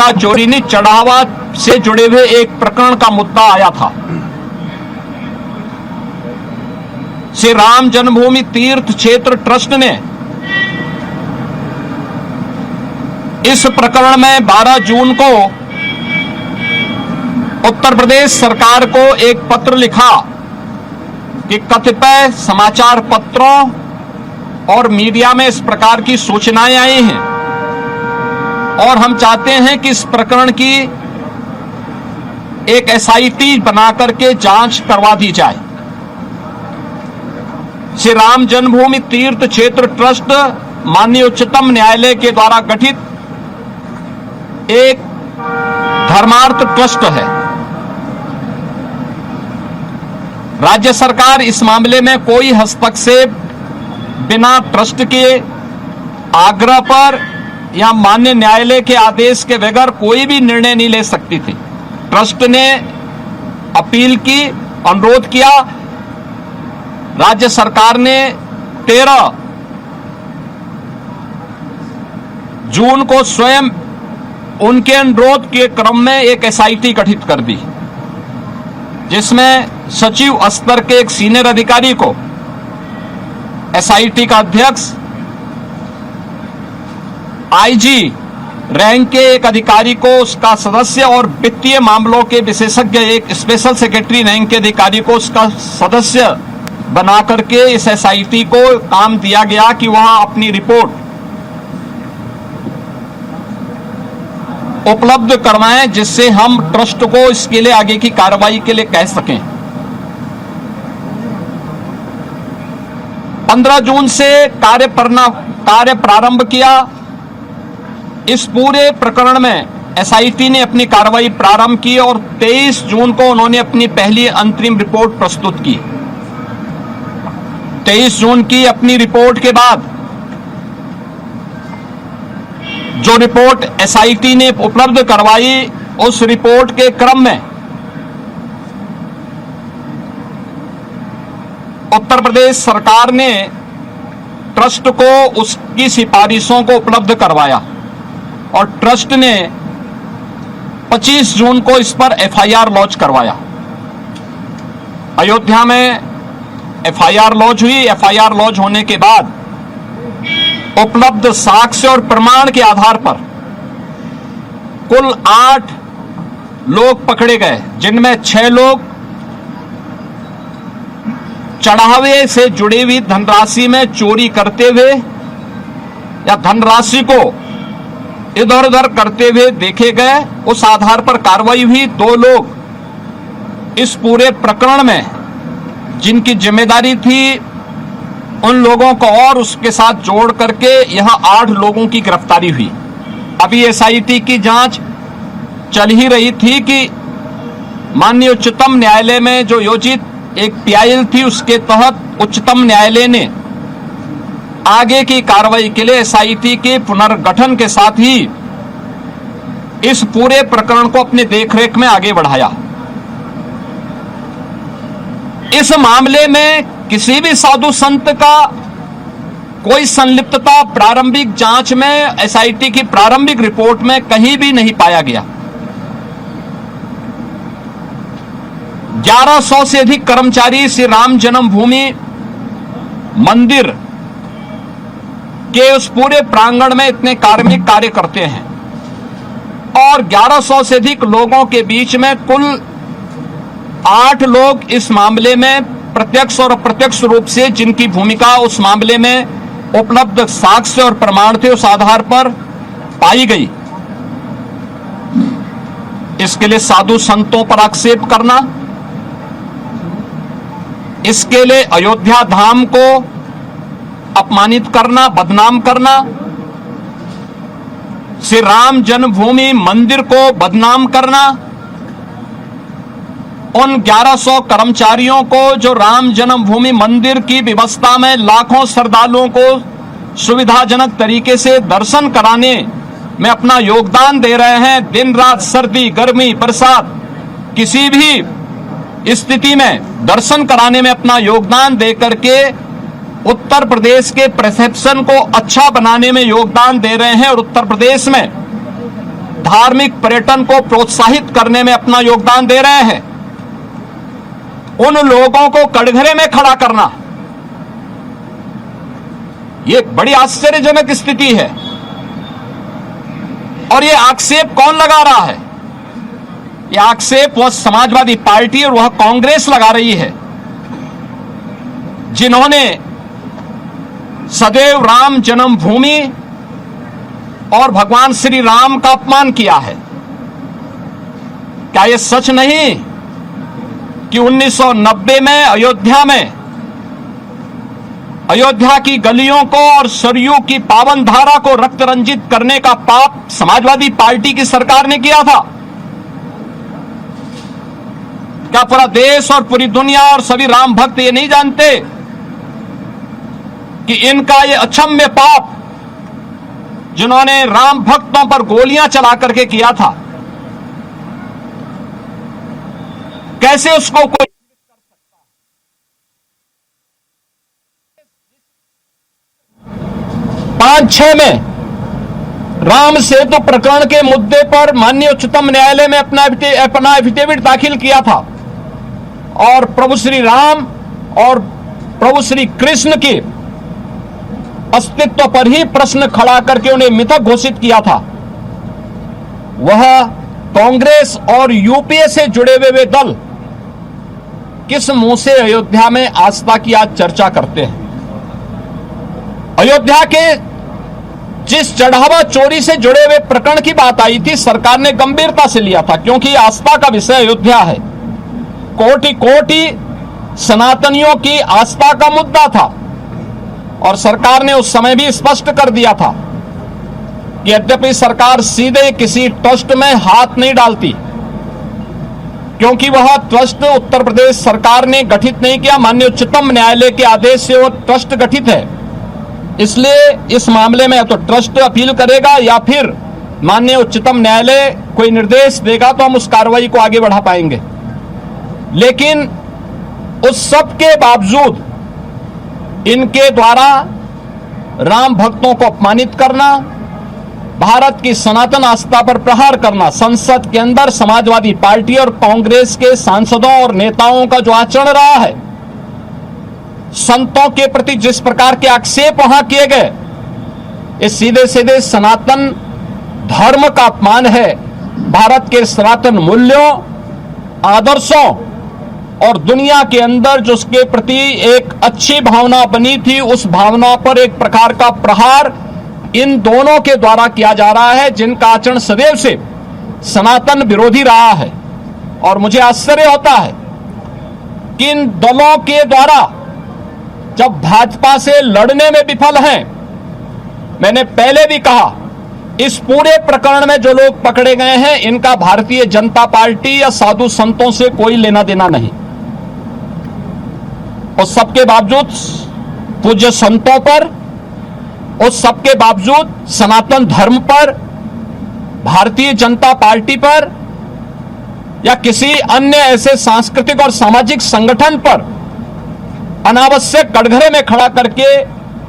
चढ़ावा चोरी नहीं, चढ़ावा से जुड़े हुए एक प्रकरण का मुद्दा आया था। श्री राम जन्मभूमि तीर्थ क्षेत्र ट्रस्ट ने इस प्रकरण में 12 जून को उत्तर प्रदेश सरकार को एक पत्र लिखा कि कतिपय समाचार पत्रों और मीडिया में इस प्रकार की सूचनाएं आई हैं और हम चाहते हैं कि इस प्रकरण की एक एसआईटी बना करके जांच करवा दी जाए। श्री राम जन्मभूमि तीर्थ क्षेत्र ट्रस्ट माननीय उच्चतम न्यायालय के द्वारा गठित एक धर्मार्थ ट्रस्ट है। राज्य सरकार इस मामले में कोई हस्तक्षेप बिना ट्रस्ट के आग्रह पर या माननीय न्यायालय के आदेश के बगैर कोई भी निर्णय नहीं ले सकती थी। ट्रस्ट ने अपील की, अनुरोध किया। राज्य सरकार ने 13 जून को स्वयं उनके अनुरोध के क्रम में एक एसआईटी गठित कर दी, जिसमें सचिव स्तर के एक सीनियर अधिकारी को एसआईटी का अध्यक्ष, आईजी रैंक के एक अधिकारी को उसका सदस्य और वित्तीय मामलों के विशेषज्ञ एक स्पेशल सेक्रेटरी रैंक के अधिकारी को उसका सदस्य बना करके इस एसआईटी को काम दिया गया कि वह अपनी रिपोर्ट उपलब्ध करवाएं, जिससे हम ट्रस्ट को इसके लिए आगे की कार्रवाई के लिए कह सकें। 15 जून से कार्य प्रारंभ किया। इस पूरे प्रकरण में एसआईटी ने अपनी कार्रवाई प्रारंभ की और 23 जून को उन्होंने अपनी पहली अंतरिम रिपोर्ट प्रस्तुत की। 23 जून की अपनी रिपोर्ट के बाद जो रिपोर्ट एसआईटी ने उपलब्ध करवाई, उस रिपोर्ट के क्रम में उत्तर प्रदेश सरकार ने ट्रस्ट को उसकी सिफारिशों को उपलब्ध करवाया और ट्रस्ट ने 25 जून को इस पर एफआईआर लॉन्च करवाया। अयोध्या में एफआईआर लॉन्च हुई। एफआईआर लॉन्च होने के बाद उपलब्ध साक्ष्य और प्रमाण के आधार पर कुल 8 लोग पकड़े गए, जिनमें 6 लोग चढ़ावे से जुड़ी हुई धनराशि में चोरी करते हुए या धनराशि को इधर उधर करते हुए देखे गए। उस आधार पर कार्रवाई हुई। 2 लोग इस पूरे प्रकरण में जिनकी जिम्मेदारी थी, उन लोगों को और उसके साथ जोड़ करके यहां 8 लोगों की गिरफ्तारी हुई। अभी एसआईटी की जांच चल ही रही थी कि माननीय उच्चतम न्यायालय में जो योजित एक पीआईएल थी, उसके तहत उच्चतम न्यायालय ने आगे की कार्रवाई के लिए एसआईटी के पुनर्गठन के साथ ही इस पूरे प्रकरण को अपने देखरेख में आगे बढ़ाया। इस मामले में किसी भी साधु संत का कोई संलिप्तता प्रारंभिक जांच में एसआईटी की प्रारंभिक रिपोर्ट में कहीं भी नहीं पाया गया। 1100 से अधिक कर्मचारी श्री राम जन्मभूमि मंदिर के उस पूरे प्रांगण में इतने कार्मिक कार्य करते हैं और 1100 से अधिक लोगों के बीच में कुल 8 लोग इस मामले में प्रत्यक्ष और अप्रत्यक्ष रूप से जिनकी भूमिका उस मामले में उपलब्ध साक्ष्य और प्रमाण थे, उस आधार पर पाई गई। इसके लिए साधु संतों पर आक्षेप करना, इसके लिए अयोध्या धाम को अपमानित करना, बदनाम करना, श्री राम जन्मभूमि मंदिर को बदनाम करना, उन 1100 कर्मचारियों को जो राम जन्मभूमि मंदिर की व्यवस्था में लाखों श्रद्धालुओं को सुविधाजनक तरीके से दर्शन कराने में अपना योगदान दे रहे हैं, दिन रात सर्दी गर्मी बरसात किसी भी स्थिति में दर्शन कराने में अपना योगदान दे करके उत्तर प्रदेश के परसेप्शन को अच्छा बनाने में योगदान दे रहे हैं और उत्तर प्रदेश में धार्मिक पर्यटन को प्रोत्साहित करने में अपना योगदान दे रहे हैं, उन लोगों को कटघरे में खड़ा करना, यह बड़ी आश्चर्यजनक स्थिति है। और यह आक्षेप कौन लगा रहा है? यह आक्षेप वह समाजवादी पार्टी और वह कांग्रेस लगा रही है, जिन्होंने सदैव राम जन्मभूमि और भगवान श्री राम का अपमान किया है। क्या यह सच नहीं कि 1990 में अयोध्या की गलियों को और सरयू की पावन धारा को रक्त रंजित करने का पाप समाजवादी पार्टी की सरकार ने किया था? क्या पूरा देश और पूरी दुनिया और सभी राम भक्त ये नहीं जानते कि इनका ये अक्षम्य पाप, जिन्होंने राम भक्तों पर गोलियां चला करके किया था, कैसे उसको कोई 5-6 में राम सेतु प्रकरण के मुद्दे पर माननीय उच्चतम न्यायालय में अपना एफिडेविट दाखिल किया था और प्रभु श्री राम और प्रभु श्री कृष्ण के अस्तित्व पर ही प्रश्न खड़ा करके उन्हें मिथक घोषित किया था। वह कांग्रेस और यूपीए से जुड़े हुए दल किस मुंह से अयोध्या में आस्था की आज चर्चा करते हैं? अयोध्या के जिस चढ़ावा चोरी से जुड़े हुए प्रकरण की बात आई थी, सरकार ने गंभीरता से लिया था, क्योंकि आस्था का विषय अयोध्या है। कोटि कोटि सनातनियों की आस्था का मुद्दा था और सरकार ने उस समय भी स्पष्ट कर दिया था कि यद्यपि सरकार सीधे किसी ट्रस्ट में हाथ नहीं डालती, क्योंकि वह ट्रस्ट उत्तर प्रदेश सरकार ने गठित नहीं किया, माननीय उच्चतम न्यायालय के आदेश से वह ट्रस्ट गठित है। इसलिए इस मामले में तो ट्रस्ट अपील करेगा या फिर माननीय उच्चतम न्यायालय कोई निर्देश देगा तो हम उस कार्रवाई को आगे बढ़ा पाएंगे। लेकिन उस सब के बावजूद इनके द्वारा राम भक्तों को अपमानित करना, भारत की सनातन आस्था पर प्रहार करना, संसद के अंदर समाजवादी पार्टी और कांग्रेस के सांसदों और नेताओं का जो आचरण रहा है, संतों के प्रति जिस प्रकार के आक्षेप वहां किए गए, ये सीधे सीधे सनातन धर्म का अपमान है। भारत के सनातन मूल्यों, आदर्शों और दुनिया के अंदर जो उसके प्रति एक अच्छी भावना बनी थी, उस भावना पर एक प्रकार का प्रहार इन दोनों के द्वारा किया जा रहा है, जिनका आचरण सदैव से सनातन विरोधी रहा है। और मुझे आश्चर्य होता है कि इन दलों के द्वारा जब भाजपा से लड़ने में विफल हैं, मैंने पहले भी कहा, इस पूरे प्रकरण में जो लोग पकड़े गए हैं, इनका भारतीय जनता पार्टी या साधु संतों से कोई लेना देना नहीं। उस सबके बावजूद पूज्य संतों पर, उस सबके बावजूद सनातन धर्म पर, भारतीय जनता पार्टी पर या किसी अन्य ऐसे सांस्कृतिक और सामाजिक संगठन पर अनावश्यक कटघरे में खड़ा करके